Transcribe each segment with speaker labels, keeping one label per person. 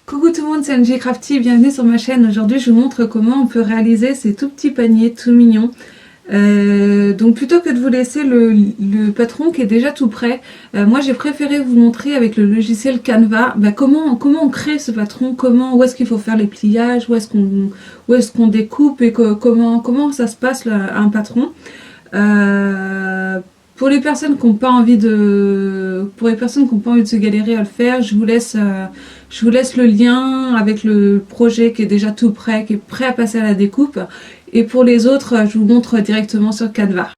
Speaker 1: Coucou tout le monde, c'est NG Crafty, bienvenue sur ma chaîne. Aujourd'hui je vous montre comment on peut réaliser ces tout petits paniers tout mignons. Donc plutôt que de vous laisser le patron qui est déjà tout prêt, moi j'ai préféré vous montrer avec le logiciel Canva comment on crée ce patron, où est-ce qu'il faut faire les pliages, où est-ce qu'on découpe et comment ça se passe là, un patron. Euh, pour les personnes qui n'ont pas envie de se galérer à le faire, je vous laisse le lien avec le projet qui est déjà tout prêt, qui est prêt à passer à la découpe. Et pour les autres, je vous montre directement sur Canva.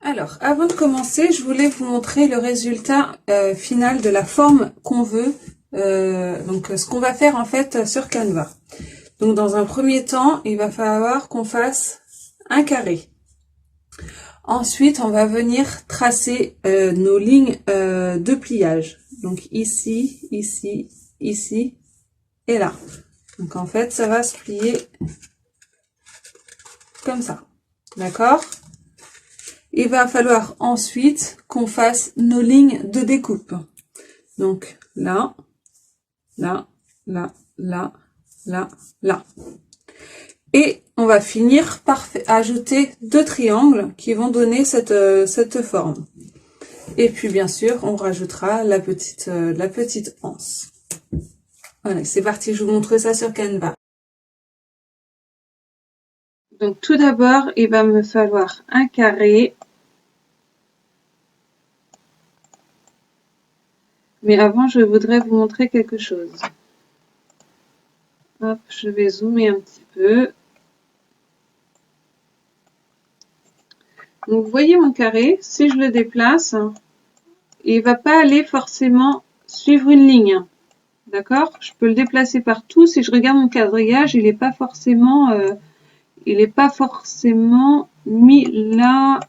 Speaker 1: Alors, avant de commencer, je voulais vous montrer le résultat final de la forme qu'on veut. Donc, ce qu'on va faire en fait sur Canva. Donc dans un premier temps, il va falloir qu'on fasse un carré. Ensuite, on va venir tracer nos lignes de pliage. Donc ici, ici, ici et là. Donc en fait, ça va se plier comme ça. D'accord? Il va falloir ensuite qu'on fasse nos lignes de découpe. Donc là, là, là, là, là, là. Et on va finir par ajouter deux triangles qui vont donner cette forme. Et puis bien sûr, on rajoutera la petite anse. Voilà, c'est parti, je vous montre ça sur Canva. Donc tout d'abord, il va me falloir un carré. Mais avant, je voudrais vous montrer quelque chose. Hop, je vais zoomer un petit peu. Donc vous voyez mon carré, si je le déplace, il ne va pas aller forcément suivre une ligne. D'accord? Je peux le déplacer partout. Si je regarde mon quadrillage, il n'est pas forcément mis là.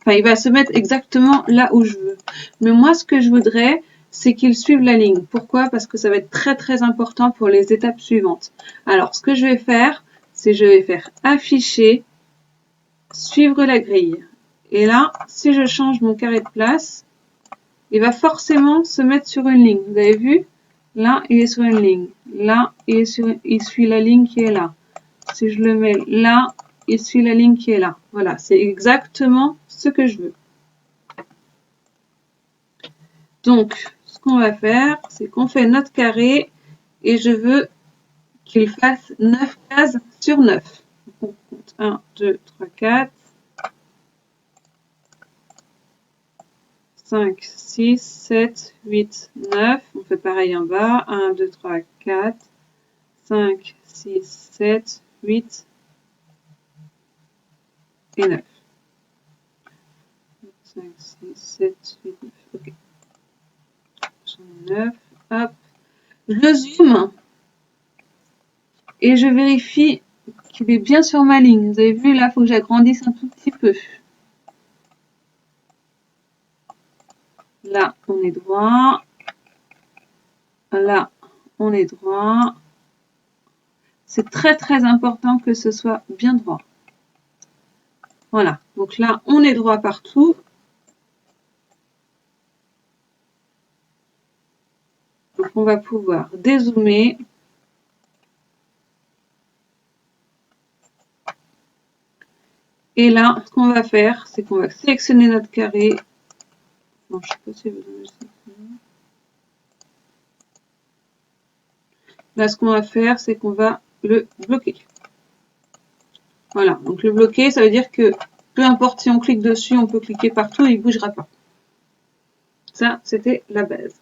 Speaker 1: Enfin, il va se mettre exactement là où je veux. Mais moi, ce que je voudrais, c'est qu'il suive la ligne. Pourquoi? Parce que ça va être très très important pour les étapes suivantes. Alors, ce que je vais faire, c'est je vais faire afficher, suivre la grille. Et là, si je change mon carré de place, il va forcément se mettre sur une ligne. Vous avez vu? Là, il est sur une ligne. Là, il suit la ligne qui est là. Si je le mets là, il suit la ligne qui est là. Voilà, c'est exactement ce que je veux. Donc, ce qu'on va faire, c'est qu'on fait notre carré et je veux qu'il fasse 9 cases sur 9. On compte 1, 2, 3, 4, 5, 6, 7, 8, 9. On fait pareil en bas. 1, 2, 3, 4, 5, 6, 7, 8 et 9. 5, 6, 7, 8, 9. Ok. 9. Hop. Je zoome et je vérifie qu'il est bien sur ma ligne. Vous avez vu, là, il faut que j'agrandisse un tout petit peu. Là, on est droit. Là, on est droit. C'est très, très important que ce soit bien droit. Voilà. Donc là, on est droit partout. Donc, on va pouvoir dézoomer. Et là, ce qu'on va faire, c'est qu'on va sélectionner notre carré. Non, je sais pas si vous avez sélectionné. Là, ce qu'on va faire, c'est qu'on va le bloquer. Voilà. Donc, le bloquer, ça veut dire que peu importe si on clique dessus, on peut cliquer partout, il ne bougera pas. Ça, c'était la base.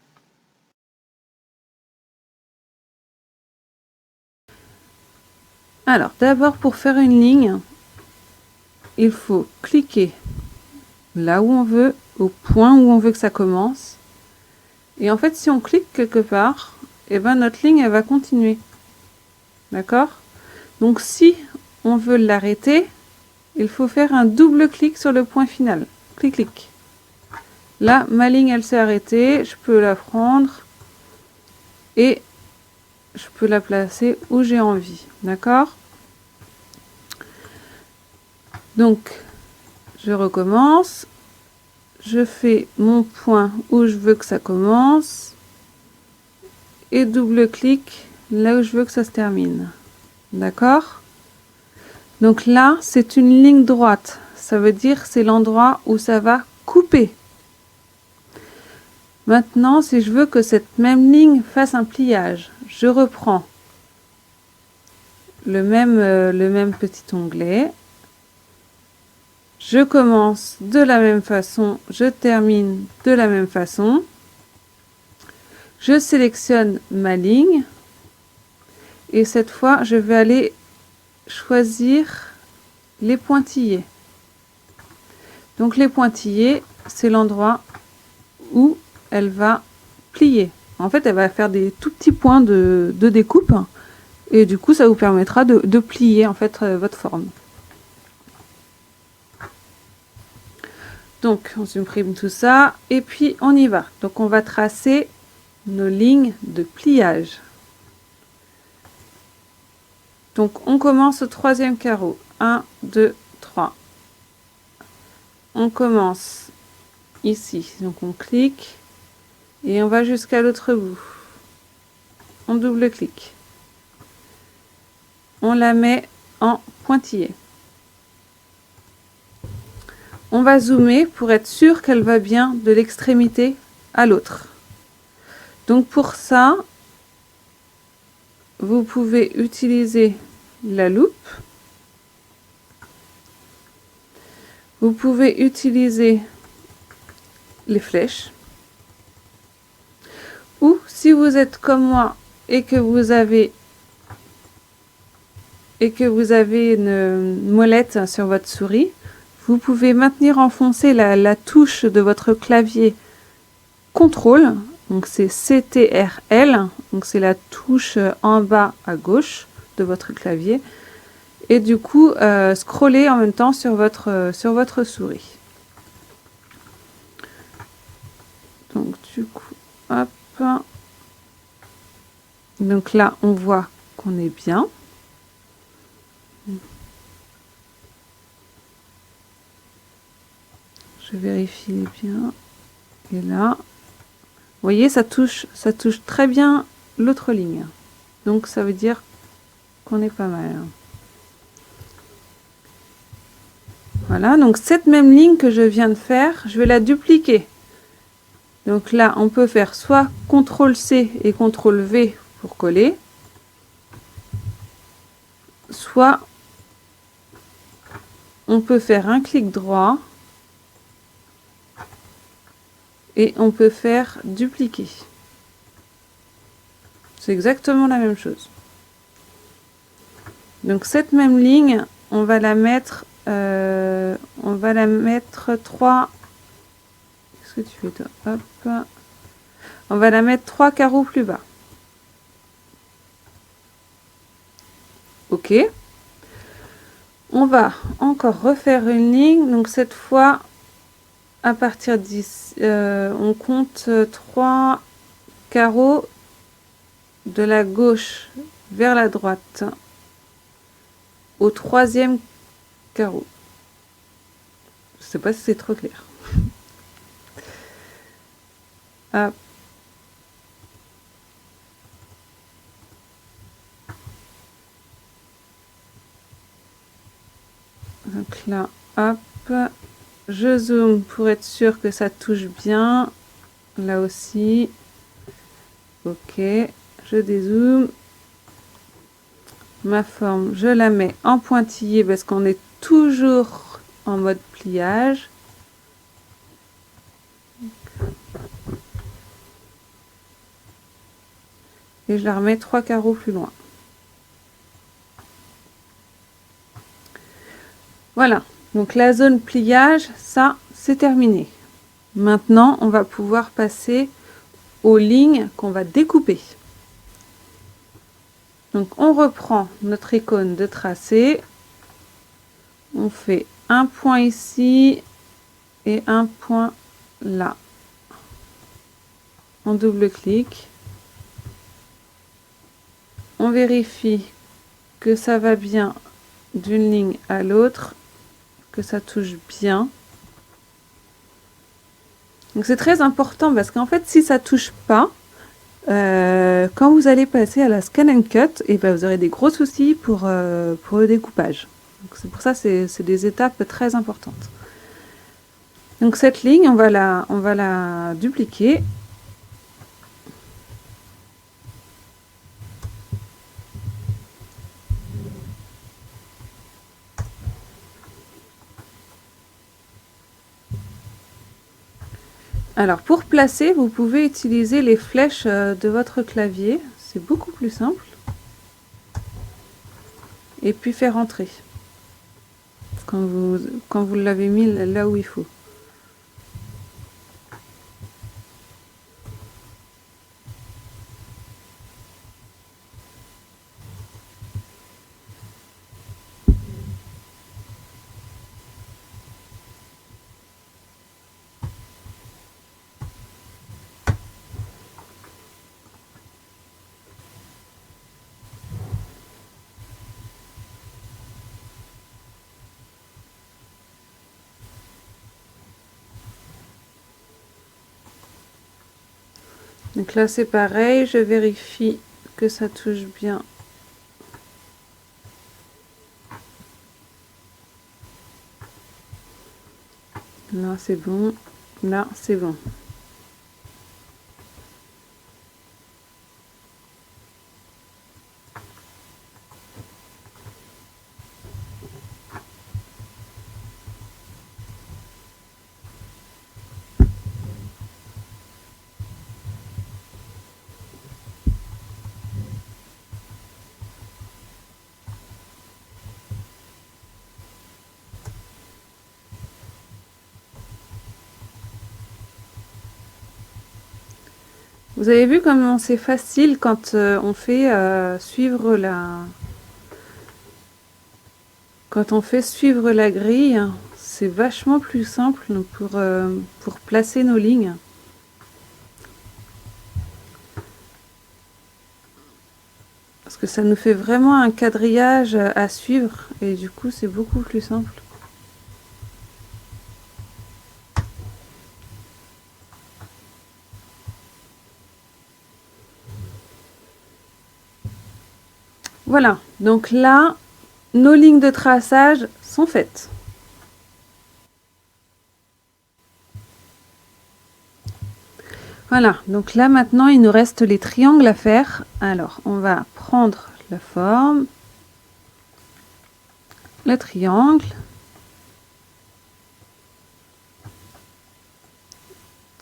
Speaker 1: Alors, d'abord, pour faire une ligne, il faut cliquer là où on veut, au point où on veut que ça commence. Et en fait, si on clique quelque part, eh ben, notre ligne, elle va continuer. D'accord? Donc, si on veut l'arrêter, il faut faire un double clic sur le point final. Clic, clic. Là, ma ligne, elle s'est arrêtée. Je peux la prendre et je peux la placer où j'ai envie. D'accord? Donc, je recommence. je fais mon point où je veux que ça commence et double-clic là où je veux que ça se termine. D'accord? Donc là, c'est une ligne droite. Ça veut dire que c'est l'endroit où ça va couper. Maintenant, si je veux que cette même ligne fasse un pliage, je reprends le même petit onglet. Je commence de la même façon, je termine de la même façon. Je sélectionne ma ligne et cette fois, je vais aller choisir les pointillés. Donc les pointillés, c'est l'endroit où elle va plier. En fait, elle va faire des tout petits points de découpe et du coup, ça vous permettra de plier en fait votre forme. Donc, on supprime tout ça et puis on y va. Donc, on va tracer nos lignes de pliage. Donc, on commence au troisième carreau. 1, 2, 3. On commence ici. Donc, on clique et on va jusqu'à l'autre bout. On double-clique. On la met en pointillé. On va zoomer pour être sûr qu'elle va bien de l'extrémité à l'autre. Donc pour ça, vous pouvez utiliser la loupe. Vous pouvez utiliser les flèches. Ou si vous êtes comme moi et que vous avez une molette sur votre souris, vous pouvez maintenir enfoncée la touche de votre clavier contrôle, donc c'est CTRL, donc c'est la touche en bas à gauche de votre clavier, et du coup scroller en même temps sur votre souris. Donc du coup, hop, donc là on voit qu'on est bien. Je vérifie bien. Et là, vous voyez, ça touche très bien l'autre ligne. Donc ça veut dire qu'on est pas mal. Voilà, donc cette même ligne que je viens de faire, je vais la dupliquer. Donc là, on peut faire soit CTRL-C et CTRL-V pour coller, soit on peut faire un clic droit et on peut faire dupliquer. C'est exactement la même chose. Donc cette même ligne, on va la mettre 3. Qu'est-ce que tu fais toi? Hop. On va la mettre 3 carreaux plus bas. Ok. On va encore refaire une ligne. Donc cette fois, à partir d'ici, on compte 3 carreaux de la gauche vers la droite au troisième carreau. Je sais pas si c'est trop clair. Hop. Donc là, hop, je zoome pour être sûr que ça touche bien. Là aussi. Ok, je dézoome. Ma forme, je la mets en pointillé parce qu'on est toujours en mode pliage. Et je la remets 3 carreaux plus loin. Voilà, donc la zone pliage, ça, c'est terminé. Maintenant, on va pouvoir passer aux lignes qu'on va découper. Donc, on reprend notre icône de tracé. On fait un point ici et un point là. On double-clique. On vérifie que ça va bien d'une ligne à l'autre, que ça touche bien. Donc c'est très important parce qu'en fait, si ça touche pas, quand vous allez passer à la scan and cut, et ben vous aurez des gros soucis pour le découpage. C'est pour ça que c'est des étapes très importantes. Donc cette ligne, on va la dupliquer. Alors pour placer, vous pouvez utiliser les flèches de votre clavier, c'est beaucoup plus simple. Et puis faire entrer quand vous l'avez mis là où il faut. Donc là c'est pareil, je vérifie que ça touche bien. Là c'est bon, là c'est bon. Vous avez vu comment c'est facile quand on fait suivre la grille, c'est vachement plus simple pour placer nos lignes. Parce que ça nous fait vraiment un quadrillage à suivre et du coup c'est beaucoup plus simple. Voilà, donc là, nos lignes de traçage sont faites. Voilà, donc là maintenant il nous reste les triangles à faire. Alors on va prendre la forme, le triangle,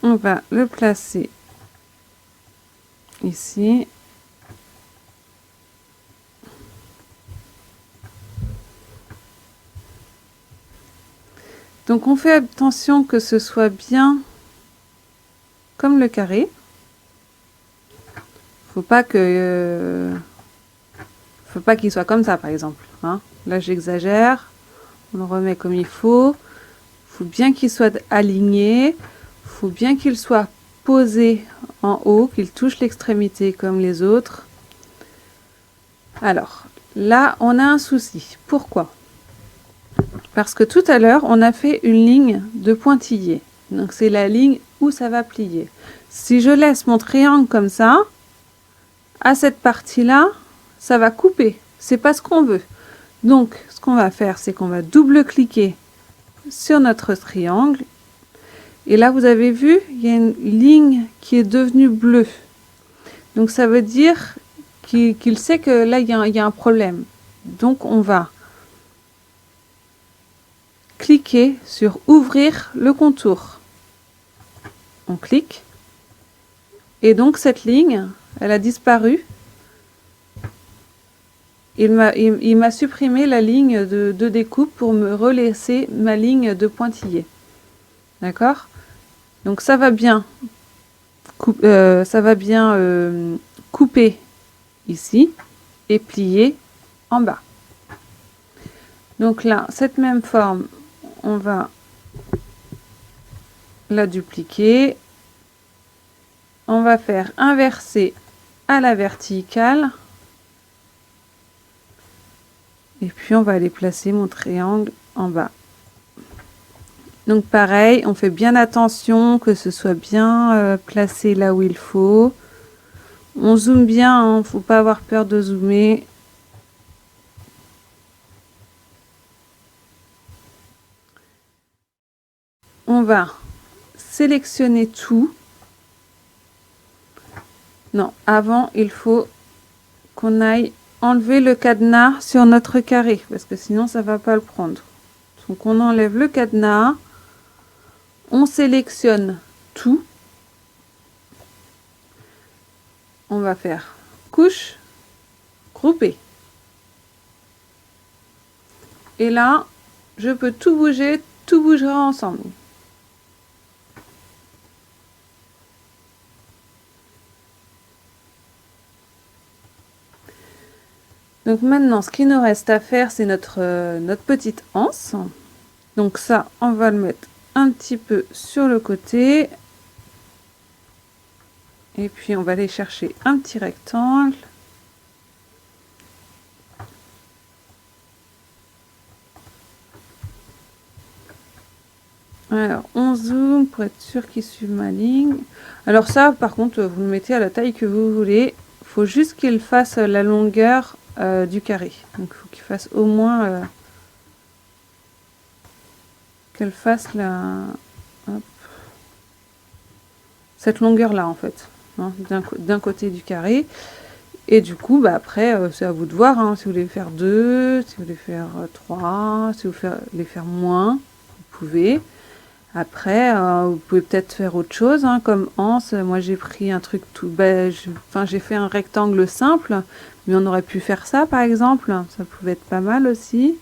Speaker 1: on va le placer ici. Donc on fait attention que ce soit bien comme le carré. Faut pas qu'il soit comme ça par exemple. Hein. Là j'exagère. On le remet comme il faut. Faut bien qu'il soit aligné. Faut bien qu'il soit posé en haut, qu'il touche l'extrémité comme les autres. Alors là on a un souci. Pourquoi ? Parce que tout à l'heure, on a fait une ligne de pointillé. Donc c'est la ligne où ça va plier. Si je laisse mon triangle comme ça, à cette partie-là, ça va couper. C'est pas ce qu'on veut. Donc ce qu'on va faire, c'est qu'on va double-cliquer sur notre triangle. Et là, vous avez vu, il y a une ligne qui est devenue bleue. Donc ça veut dire qu'il sait que là, il y a un problème. Donc on va cliquer sur ouvrir le contour. On clique et donc cette ligne, elle a disparu. Il m'a supprimé la ligne de découpe pour me relaisser ma ligne de pointillé. D'accord ? Donc ça va bien couper ici et plier en bas. Donc là, cette même forme, on va la dupliquer. On va faire inverser à la verticale. Et puis on va aller placer mon triangle en bas. Donc pareil, on fait bien attention que ce soit bien placé là où il faut. On zoome bien, hein, faut pas avoir peur de zoomer. On va sélectionner tout. Non, avant, il faut qu'on aille enlever le cadenas sur notre carré, parce que sinon, ça va pas le prendre. Donc, on enlève le cadenas. On sélectionne tout. On va faire couche, grouper. Et là, je peux tout bouger, tout bougera ensemble. Donc maintenant, ce qu'il nous reste à faire, c'est notre petite anse. Donc ça, on va le mettre un petit peu sur le côté. Et puis, on va aller chercher un petit rectangle. Alors, on zoome pour être sûr qu'il suive ma ligne. Alors ça, par contre, vous le mettez à la taille que vous voulez. Il faut juste qu'il fasse la longueur du carré. Donc, il faut qu'il fasse au moins... qu'elle fasse cette longueur-là, en fait. Hein, d'un côté du carré. Et du coup, bah, après, c'est à vous de voir. Hein, si vous voulez faire 2, si vous voulez faire 3, si vous voulez faire moins, vous pouvez. Après, vous pouvez peut-être faire autre chose, hein, comme anse. Moi, j'ai pris un truc tout... j'ai fait un rectangle simple, mais on aurait pu faire ça, par exemple. Ça pouvait être pas mal aussi.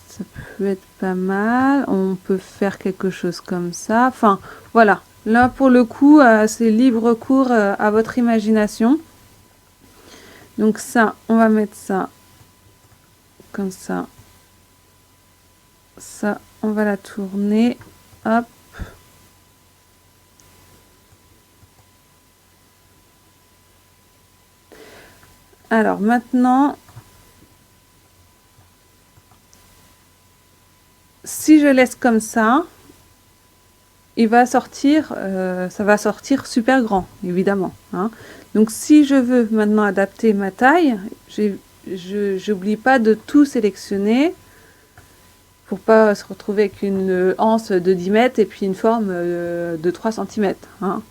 Speaker 1: Ça peut être pas mal. On peut faire quelque chose comme ça. Enfin, voilà. Là, pour le coup, c'est libre cours à votre imagination. Donc ça, on va mettre ça comme ça. Ça, on va la tourner. Hop. Alors maintenant, si je laisse comme ça, il va sortir, ça va sortir super grand, évidemment. Hein. Donc si je veux maintenant adapter ma taille, j'oublie pas de tout sélectionner pour pas se retrouver avec une anse de 10 mètres et puis une forme de 3 cm. Hein.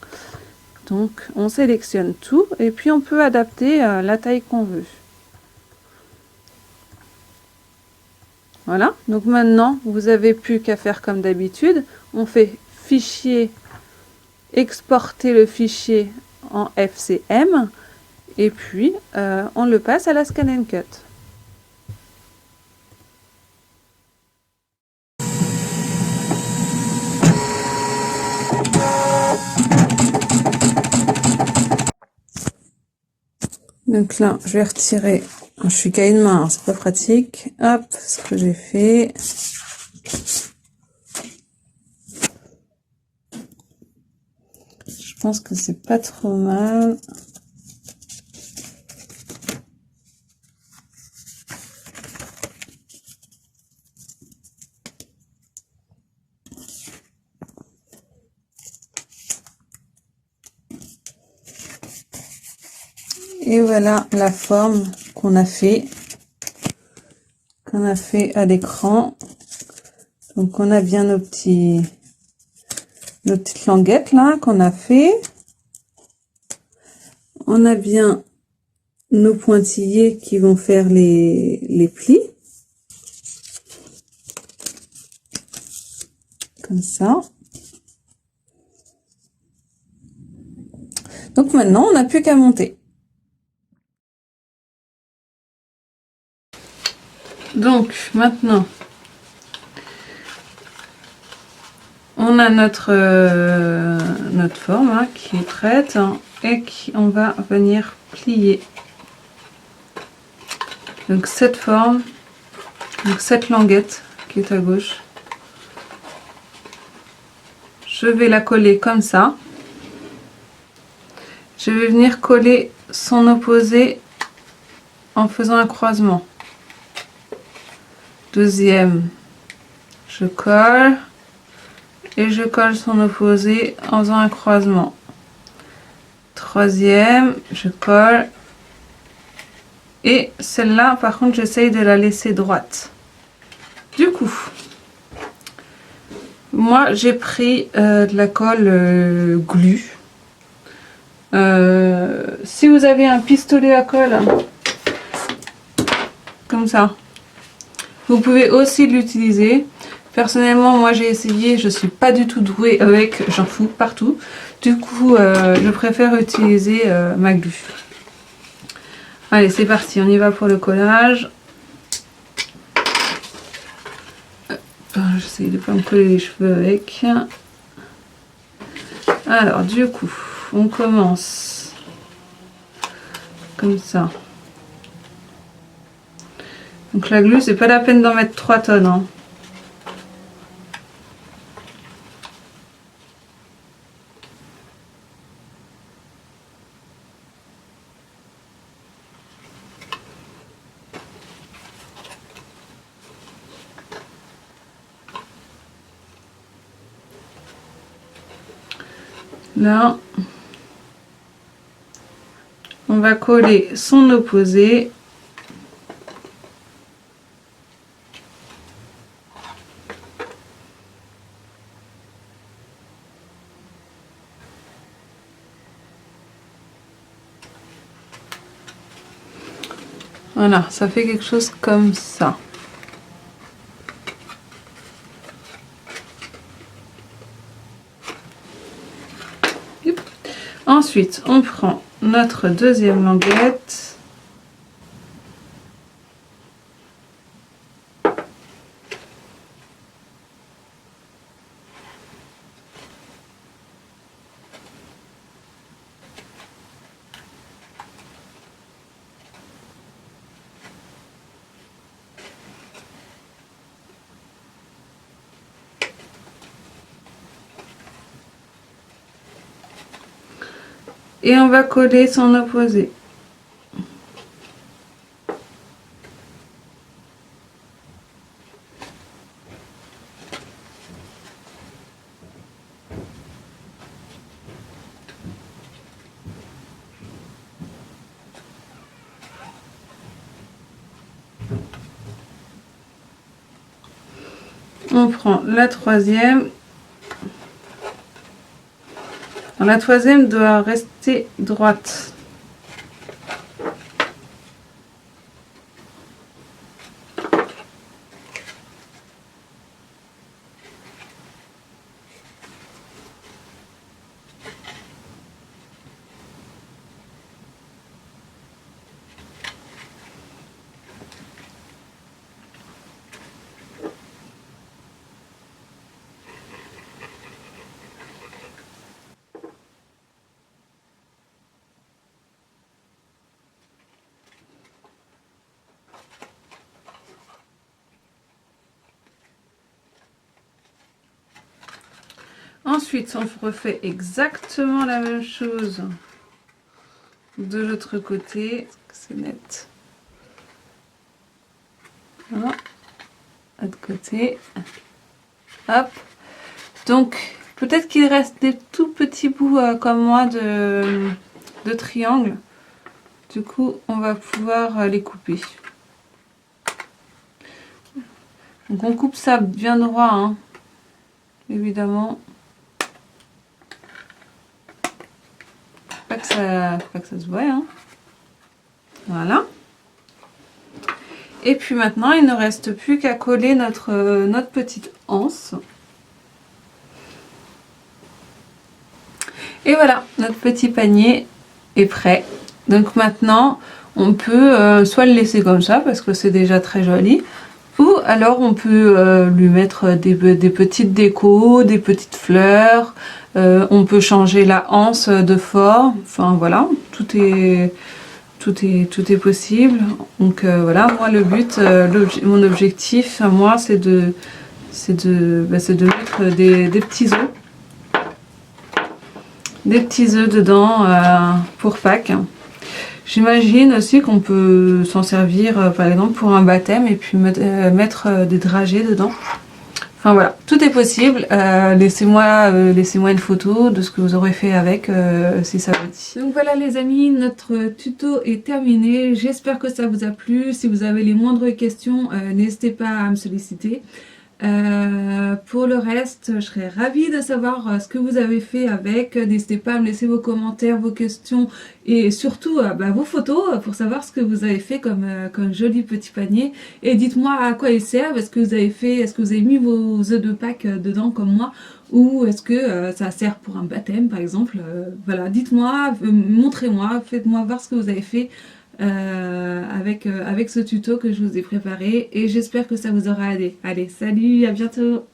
Speaker 1: Donc on sélectionne tout et puis on peut adapter la taille qu'on veut. Voilà, donc maintenant vous avez plus qu'à faire comme d'habitude. On fait fichier, exporter le fichier en FCM et puis on le passe à la Scan & Cut. Donc là, je vais retirer. Je suis qu'à une main, c'est pas pratique. Hop, ce que j'ai fait. Je pense que c'est pas trop mal. Et voilà la forme qu'on a fait à l'écran. Donc on a bien nos petites languettes là qu'on a fait. On a bien nos pointillés qui vont faire les plis. Comme ça. Donc maintenant on n'a plus qu'à monter. Donc maintenant on a notre forme hein, qui est prête hein, et on va venir plier. Donc cette forme, donc cette languette qui est à gauche, je vais la coller comme ça. Je vais venir coller son opposé en faisant un croisement. Deuxième,
Speaker 2: Je colle et je colle son opposé en faisant un croisement. Troisième, je colle. Et celle-là, par contre, j'essaye de la laisser droite. Du coup, moi, j'ai pris de la colle glu. Si vous avez un pistolet à colle, comme ça, vous pouvez aussi l'utiliser. Personnellement, moi, j'ai essayé, je suis pas du tout douée avec, j'en fous partout. Du coup, je préfère utiliser ma glu. Allez, c'est parti, on y va pour le collage. J'essaie de ne pas me coller les cheveux avec. Alors, du coup, on commence comme ça. Donc la glu, c'est pas la peine d'en mettre 3 tonnes. Hein. Là, on va coller son opposé. Voilà, ça fait quelque chose comme ça. Ensuite, on prend notre deuxième languette. Et on va coller son opposé. On prend la troisième. La troisième doit rester droite. Ensuite, on refait exactement la même chose de l'autre côté. C'est net. Voilà. L'autre côté. Hop. Donc, peut-être qu'il reste des tout petits bouts comme moi de triangle. Du coup, on va pouvoir les couper. Donc, on coupe ça bien droit, hein, évidemment. Pas que ça se voit, hein. Voilà. Et puis maintenant, il ne reste plus qu'à coller notre petite anse. Et voilà, notre petit panier est prêt. Donc maintenant, on peut soit le laisser comme ça, parce que c'est déjà très joli, ou alors on peut lui mettre des petites décos, des petites fleurs. On peut changer la anse de forme. Enfin voilà, tout est possible. Donc voilà, moi le but, mon objectif, moi, c'est de mettre des petits œufs. Des petits œufs dedans pour Pâques. J'imagine aussi qu'on peut s'en servir par exemple pour un baptême et puis mettre des dragées dedans. Enfin voilà, tout est possible. Laissez-moi une photo de ce que vous aurez fait avec, si ça vous dit. Donc voilà les amis, notre tuto est terminé. J'espère que ça vous a plu. Si vous avez les moindres questions, n'hésitez pas à me solliciter. Pour le reste, je serais ravie de savoir ce que vous avez fait avec. N'hésitez pas à me laisser vos commentaires, vos questions et surtout vos photos pour savoir ce que vous avez fait comme joli petit panier. Et dites-moi à quoi il sert. Est-ce que vous avez fait, est-ce que vous avez mis vos œufs de Pâques dedans comme moi, ou est-ce que ça sert pour un baptême par exemple. Voilà, dites-moi, montrez-moi, faites-moi voir ce que vous avez fait avec ce tuto que je vous ai préparé, et j'espère que ça vous aura aidé. Allez, salut, à bientôt!